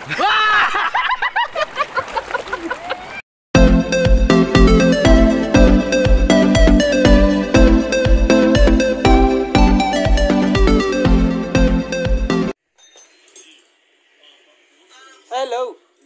Hello,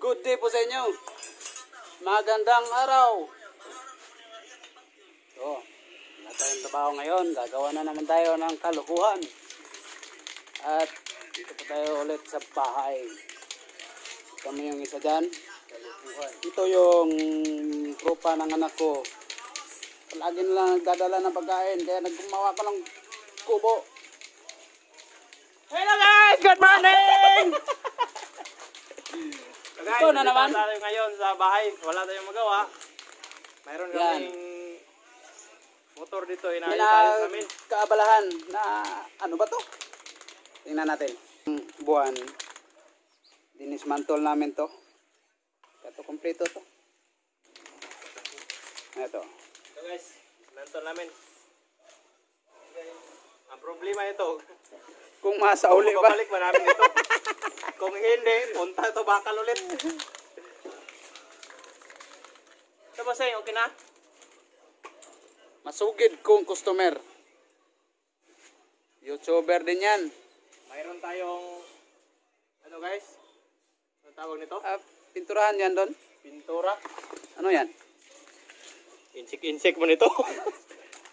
good day po sa inyo. Magandang araw. So, wala tayong trabaho ngayon. Gagawa na naman tayo ng kalukuhan. At dito po tayo ulit sa bahay. Kami yung isa dyan. Ito yung tropa ng anak ko. Lagi na lang nagdadala ng pagkain. Kaya naggumawa ko ng kubo. Hello guys! Good morning! Guys, ito na naman. Tayo ngayon sa bahay. Wala tayong magawa. Mayroon kaming motor dito. Inaayos namin. Kaabalahan na ano ba to? Tingnan natin. Buwan. Dinismantol namin to. Ito kompleto to. Ito. So guys, dismantle namin. Ang problema ito. Kung masauli ba? Babalik ba namin ito? Kung hindi, punta ito bakal ulit. Ito ba sa'yo? Okay na? Masugid kung customer. YouTuber din yan. Mayroon tayong ano guys? Ano tawag nito? Pinturahan yan doon. Pintura. Ano yan? Insik mo nito.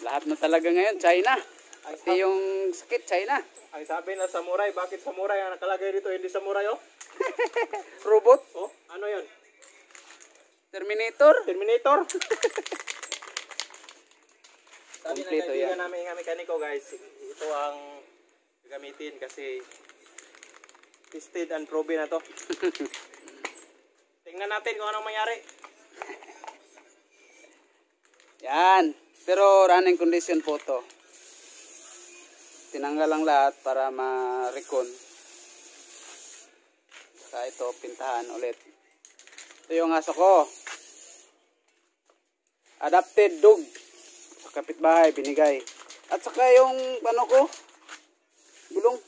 Lahat na talaga ngayon, China. Pati yung sakit, China. Ang sabi na samurai, bakit samurai ang nakalagay dito? Hindi samurai oh? Robot. Oh, ano yun? Terminator. Terminator. Sabi na Kompleto kaibigan yan. namin ang mekaniko guys, ito ang gagamitin kasi tested and proven na to. Tingnan natin kung anong mangyari. Yan. Pero running condition po to. Tinanggal lang lahat para ma-recon. Saka ito, pintahan ulit. Ito yung aso ko. Adopted dog. Sa kapitbahay, binigay. At saka yung ano ko, gulong.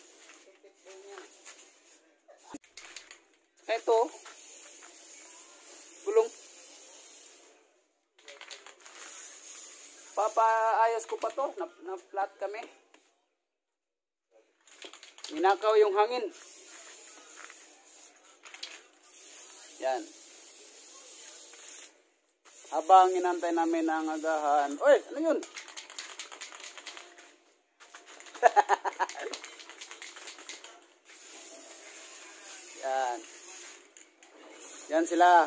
Ito, gulong. Papaayos ko pa to. Na-flat kami. Ninakaw yung hangin. Yan. Habang inantay namin ang agahan. Oy, ano yun? Yan. Yan sila.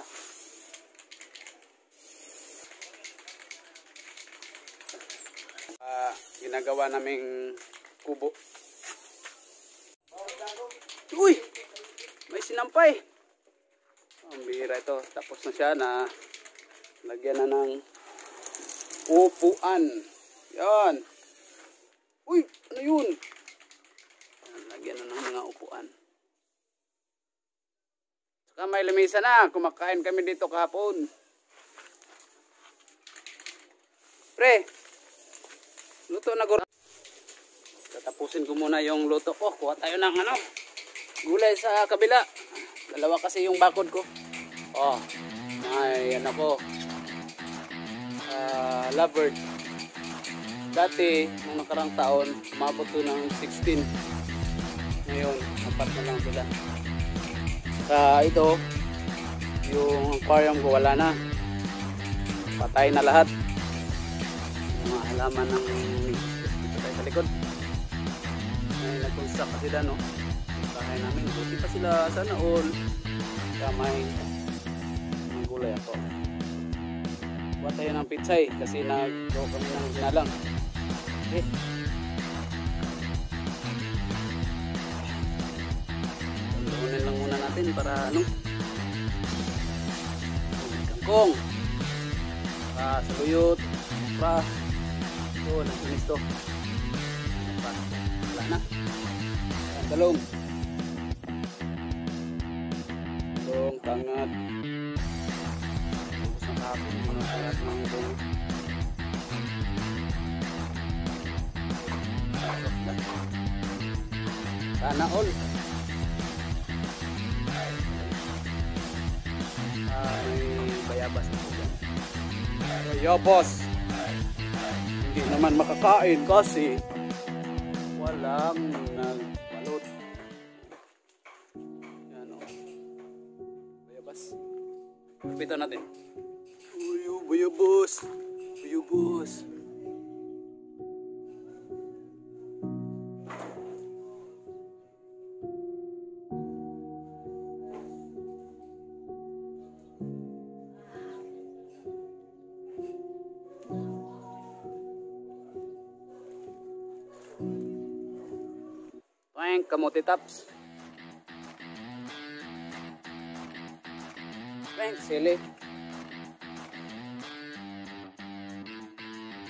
Ginagawa naming kubo. Uy! May sinampay. Ang bihira ito. Tapos na siya na lagyan na ng upuan. Yan. Uy! Ano yun? Lagyan na ng mga upuan. Saka may lamisa na. Kumakain kami dito kahapon. Pre! Luto na gulay. Tatapusin ko muna yung luto ko. Kuha tayo ng ano? Gulay sa kabila. Dalawa kasi yung bakod ko. Oh, ay ano ko. Lovebird. Dati, nung nakarang taon, umabot to ng 16. Ngayon, 4 na lang sila. Ito, yung aquarium ko wala na. Patay na lahat. Mga halaman ng patay sa likod. May nag-construct pa sila, no? Bahay namin, buti pa sila sana all. Kamay ng gulay ako. Kuha tayo ng pitsay kasi nag-draw kami ng ginalang. Okay. Tuntunin lang muna natin para ano? Kangkong. Saluyot. Pa. Ito, nagsinis to. Wala na. Talong. Talong, tangat. Tapos na kahapon, mga kalat ng talong. Sana all. bayabas ako dyan. Bayabas! Hindi naman makakain kasi walang nagbalot. Yan o. Bayabas. Kapitan natin. Uy, bayabas! Bayabas! Kamote tops. Thanks, sili.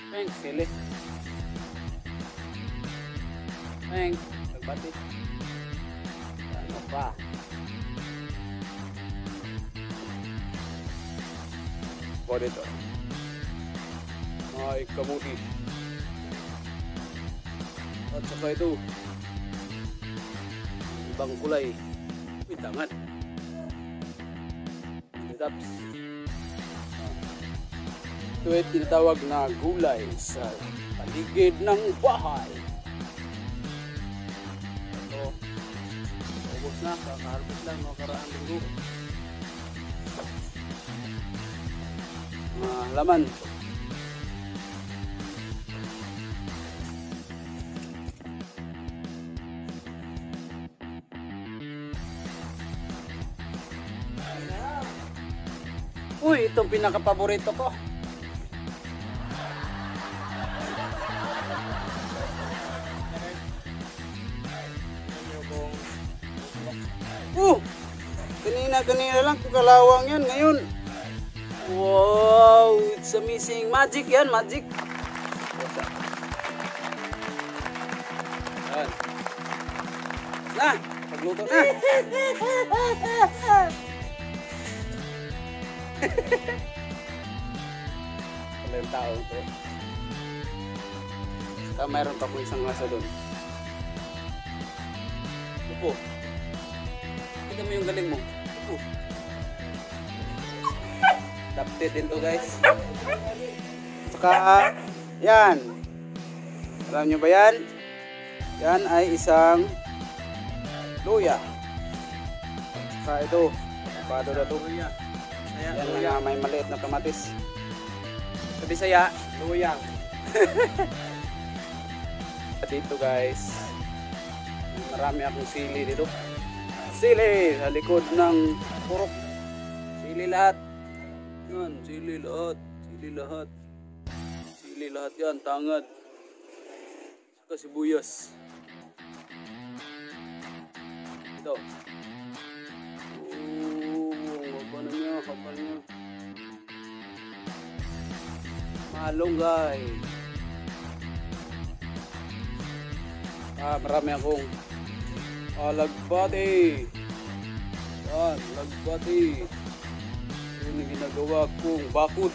Thanks, sili. Thanks, nagbati. Ano pa? Po dito. Ay, kamuti. At saka ito. Ibang kulay. Bitangan. Taps. Ito ay tinatawag na gulay sa paligid ng bahay. Ito. Ubos na. Kakaharvest lang. Makaraang linggo. Laman. Uy, itong pinaka-paborito ko. Kanina lang kung kalawang yan. Ngayon, wow, it's amazing. Magic yan, magic. Yan. Na, pagluto na. Wala yung tao ito. Saka mayroon pa po isang laso doon. Upo. Kita mo yung galing mo. Upo. Adapted din to, guys. Saka, yan. Alam nyo ba yan? Yan ay isang luya. Saka ito. Pado na ito. Yan na may maliit na kamatis. Sa Bisaya, luyang. Dito, guys, marami akong sili dito. Sili sa likod ng purok. Sili lahat. Yan, sili lahat. Sili lahat. Sili lahat yan, tangad. Saka sibuyas. Ito. Kapal niya. Malunggay. Marami akong lagbati. Yan, lagbati. Yun yung ginagawa kong bakod.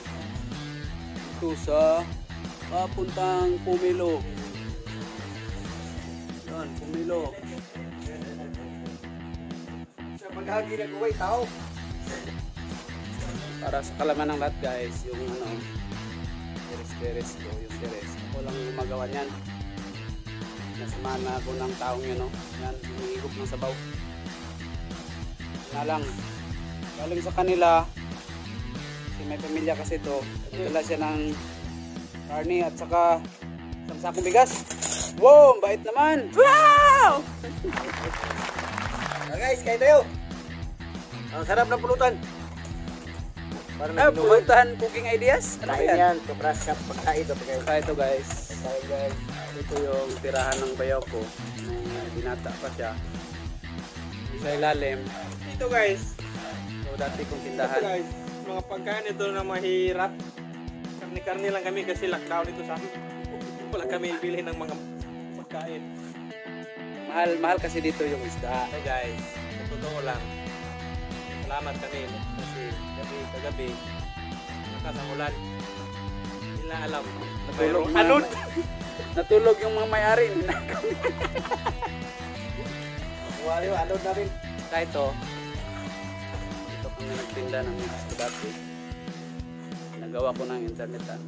Ito sa papuntang Pumilo. Yan, Pumilo. Sa paghagi na kuway tao. Para sa kalaman ng lahat, guys, yung teres ko, yung teres. Ako lang gumagawa niyan. Nasamahan na ako ng taong yun, no? Yan, humihigop ng sabaw. Na lang. Galing sa kanila, kasi may pamilya kasi ito. Nagdala siya ng karne at saka isang sakong bigas. Wow, bait naman! Wow! Guys, kain tayo! Ang sarap ng pulutan. Pulutan cooking ideas? Ano yan? Sobras ka pagkain ito. Saka ito, guys. Ito yung tirahan ng bayaw ko. Binata pa siya. Sa ilalim. Ito, guys. So, dati kong tindahan. Ito, guys. Mga pagkain ito na mahirap. Karni-karni lang kami kasi lockdown ito sa amin. Wala kami bilhin ng mga pagkain. Mahal kasi dito yung isda. Ito, guys. Totoo lang. Salamat kami kasi kagabi nakasangulan. Hindi na alam. Natulog, natulog yung mga may-ari. Wala yung namin. Kaya ito kami nagtinda ng isda dati. nagawa ko ng internetan.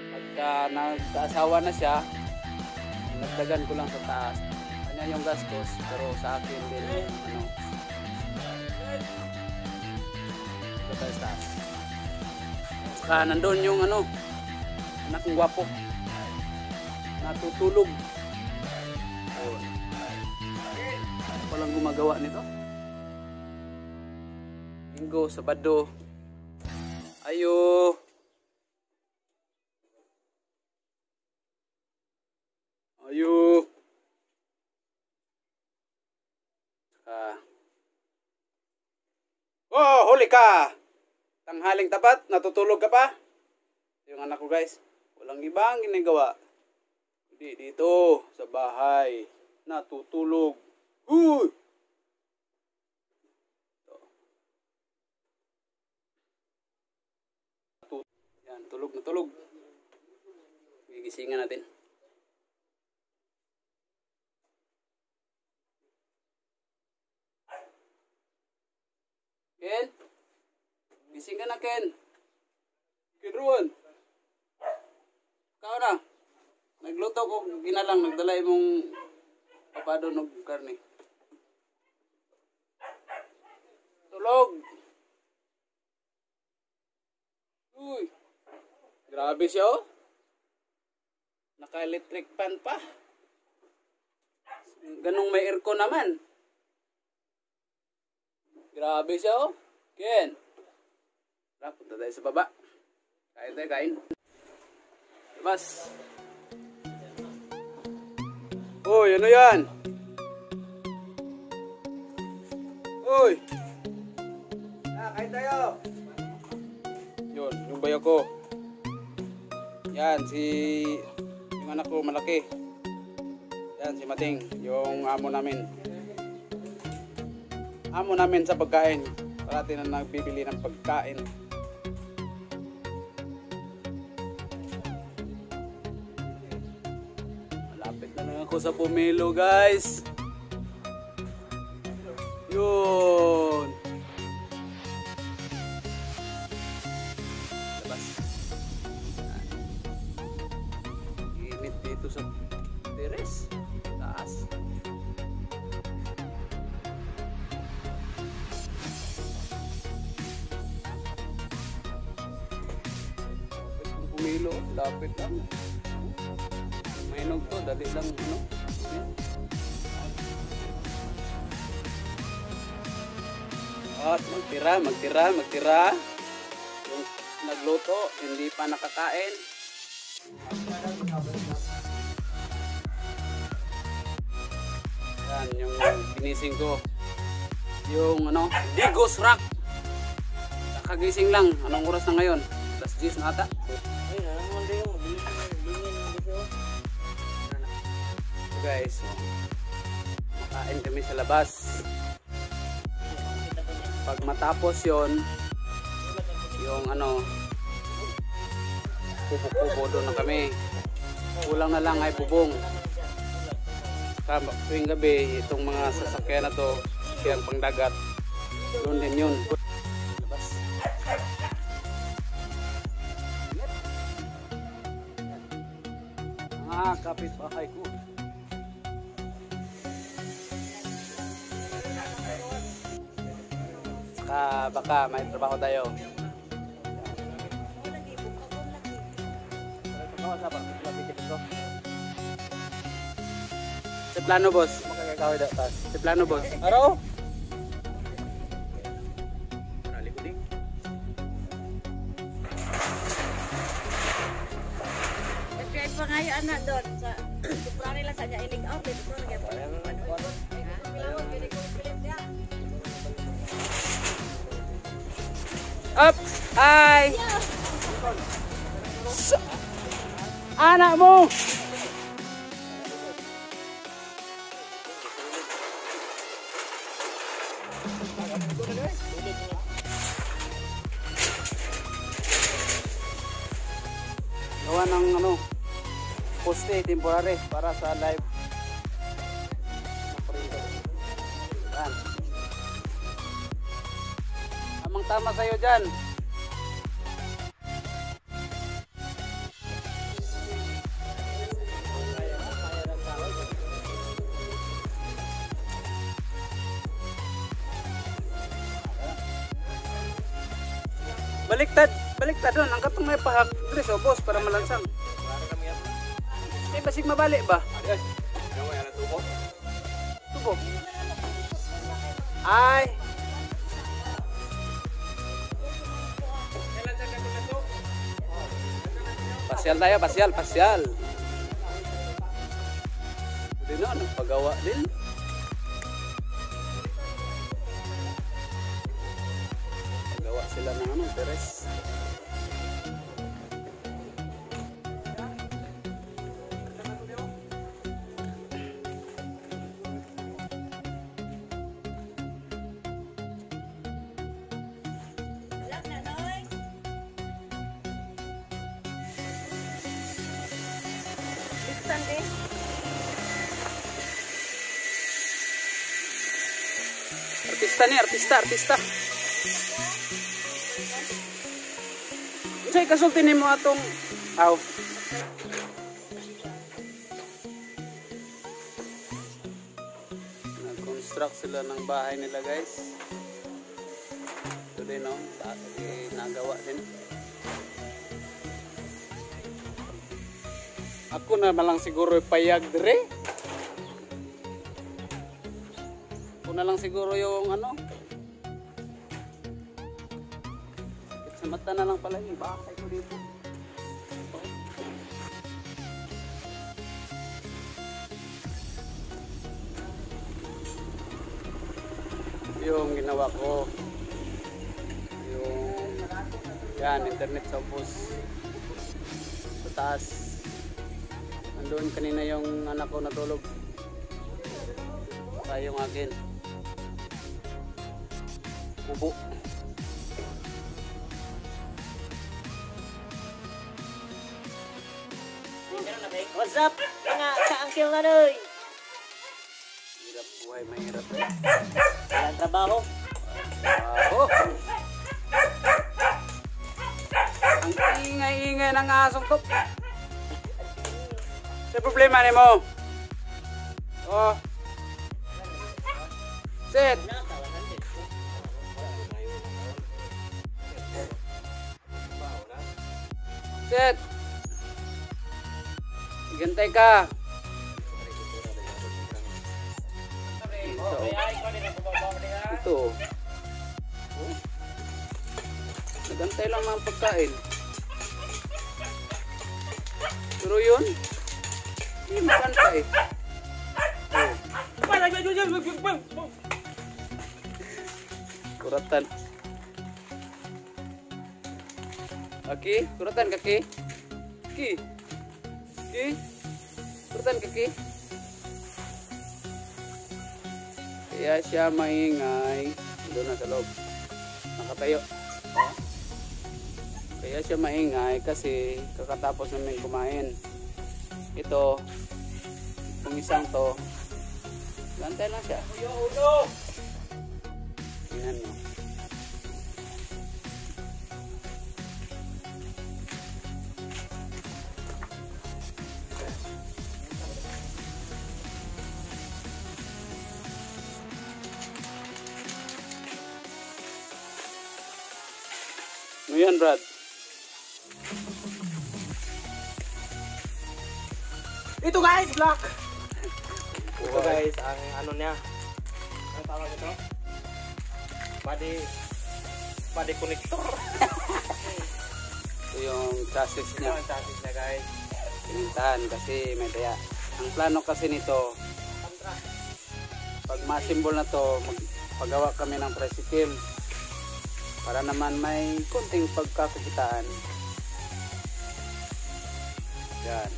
Pagka nagkaasawa na siya, nagdagan ko lang sa taas. Kanya yung gastos, pero sa akin din, sa taas. Saka nandun yung anak kong gwapo, natutulog. Ayun. Ano palang gumagawa nito? Linggo, Sabado. Ayo. Ayo. Oh, huli ka! Tanghaling tapat, natutulog ka pa? Yung anak ko guys, walang ibang ginagawa. Hindi dito, sa bahay, natutulog. Huy! Yan, tulog na tulog. Gigisingan natin. Ken? Gising ka na, Ken. Ken Ruan. Ikaw na. Nagluto ko, ginalang, nagdala mong papado ng karne. Tulog. Uy. Grabe siya, oh. Naka-electric fan pa. Ganong may aircon naman. Grabe siya, oh. Ken. Tara, punta tayo sa baba. Kain tayo, kain. Labas. Uy, ano yan? Uy. Kain tayo. Yun, yung bayo ko. Yan, yung anak ko malaki. Yan, si Mating, yung amo namin. Amo namin sa pagkain. Parati na nagbibili ng pagkain. Malapit na lang ako sa Pomelo, guys. Yun. Labas. Init dito sa teres. Taas. Pomelo, lapit lang. Mainog to, dali lang, At magtira. Yung nagluto, hindi pa nakakain. Yan, yung ginising ko. Yung Digos Rock. Nakagising lang. Anong oras na ngayon? Alas 10 na ata. Guys, makain kami sa labas. Pag matapos yon, yung kubo doon na kami. Kulang na lang ay bubong. Tuwing gabi, itong mga sasakyan na to, siyang pangdagat, doon din yun. Labas. Mga kapitbahay ko. Baka may trabaho tayo. Sa plano, boss. Makakakawin na taas. Sa plano, boss. Araw? Nag-drive pa nga yung anak doon. Supra nila sa niya iling out. Up! Hi! Anak mo! Gawa ng poste temporary para sa live. Yan. Tamang tama sa'yo dyan. Baliktad doon. Ang katong may pahak. Dres, boss, para malansang. Para kami yan. Eh, basig mabali ba? Ay, yung may anak tubo. Tubo. Ay. Kailan sa kanila to? Pasyal tayo, pasyal. Hindi na, nagpagawa din. Pagawa sila ng ano, teres. Alam na, Noy. Buksan din. Artista. Unsay kasulti nimo atong aw. Nag-construct sila ng bahay nila, guys. Ito din, no? Nagawa din. Ako na malang siguro payag dire. Ako na lang siguro yung ano. Sa mata na lang pala yung bakay ko dito. Yung ginawa ko. Yung yan, internet sa bus. Sa taas. Nandun kanina yung anak ko natulog. Saka yung akin. Kubo. What's up? Nga, ka-angkil na, Noy. Hirap buhay, mahirap eh. Walang trabaho. Wow. Ang ingay-ingay ng asong to. Sa problema ni mo? Oh. Sit. Sit. Gantay ka. Ito. Oh. Nagantay lang ng pagkain. Pero yun, hindi maganta eh. Oh. Kuratan. Aki, kuratan kaki. Ki. Ki. Kuratan kaki. Kaya siya maingay. Doon na sa loob. Nakatayo. Kaya siya maingay kasi kakatapos namin kumain. Ito, itong isang to, gantay lang siya. Tingnan mo. Ano yan, Brad? Ito guys, black. Ito guys, ang ano niya. Ano tawag ito? Body connector. Ito yung chassis Ito niya. ang chassis niya guys. Pinintahan kasi may daya. Ang plano kasi nito, pag masimbol na to, magpagawa kami ng tricycle. Para naman may kunting pagkakakitaan. Yan.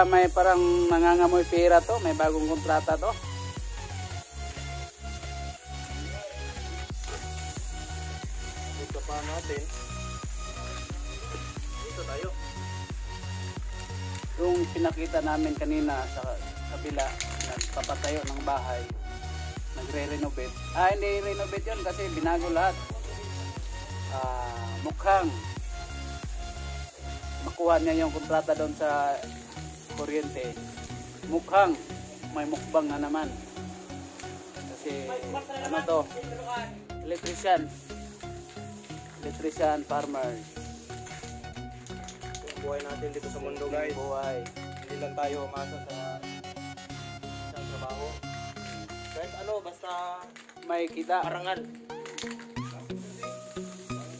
May parang nangangamoy pera to, may bagong kontrata to. Dito pa natin. Dito tayo. Yung pinakita namin kanina sa kabila, nagpapatayo ng bahay, nagre-renovate. Hindi renovate yun kasi binago lahat. Mukhang makuha niya yung kontrata doon sa kuryente. Mukhang may mukbang na naman. Kasi Si, ano to? Electrician. Electrician, farmer. Yung buhay natin dito sa mundo guys. Buhay. Hindi lang tayo umasa sa isang trabaho. Kahit ano, basta May kita. parangal.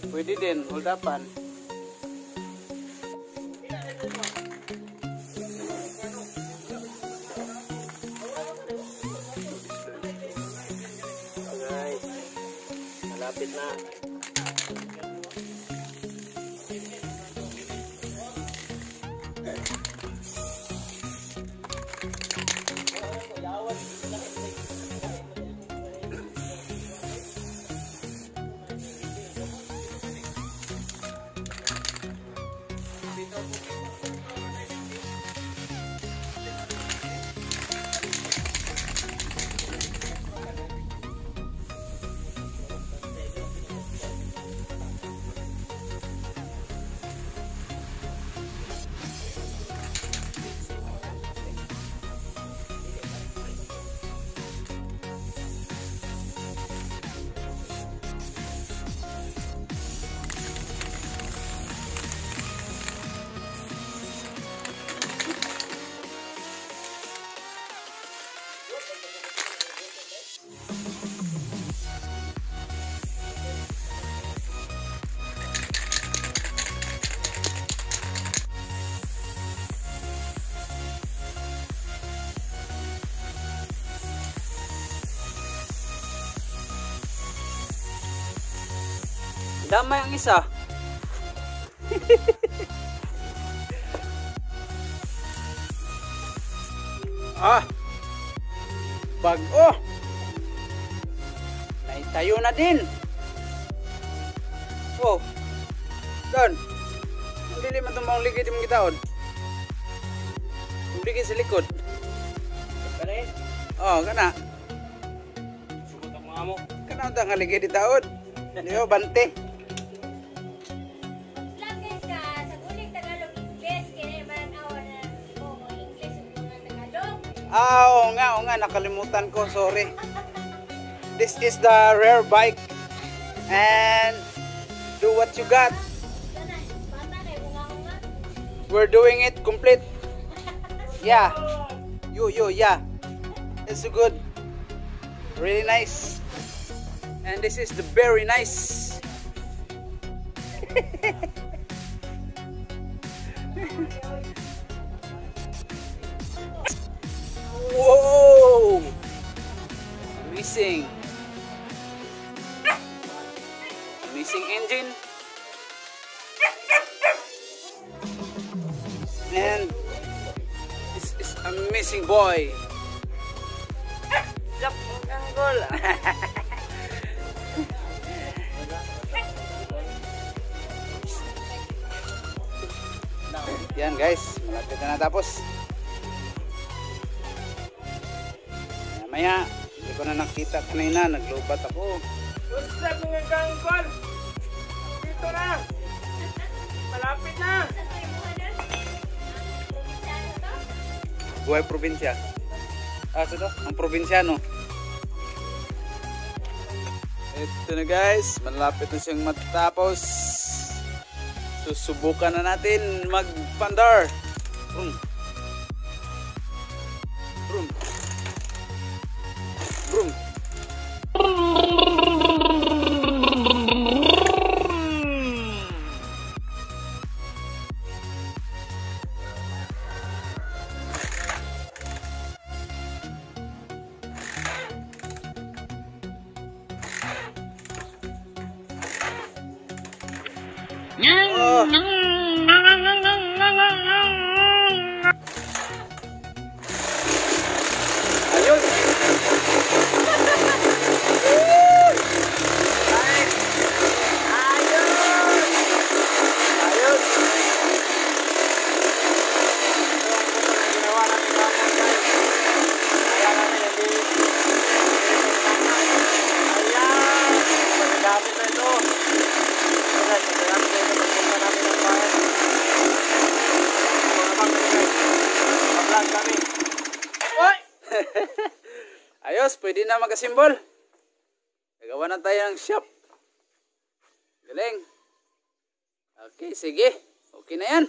Pwede din, holdapan. Guys, malapit na. Damay ang isa. Bago. Naitayo na din. Oh. Don. Ang dili man itong mga ligid yung gitaon. Yung ligid sa likod. Kani, Oh, kana. sugot ang mga mo. Kana ang nga ligid itaon. Di ba, bante. Lagi ka sa uling Tagalog English kaya man awan na mo English ug mga Tagalog. Oo nga, nakalimutan ko, sorry. This is the rare bike. And do what you got. Sana bata kay bunga-bunga. We're doing it complete. Yeah. Yeah. It's so good. Really nice. And this is the very nice. Whoa! Amazing. Amazing engine. And this is amazing boy. Jump angle. Yan guys, malapit na natapos. Maya, hindi ko na nakita kanina, naglubat ako. Usap mga kanggol! Dito na! Malapit na! Sa tuloy mo doon. Probinsya to? Buhay probinsya. Ito to, ang probinsyano. Ito na guys, malapit na siyang matapos. Susubukan na natin mag-pandar. Brum. Brum. Brum. Ayun. Ayun. ayos, pwede na mag-assemble. Gagawa na tayo ng shop. Galing. Okay, sige. Okay na yan.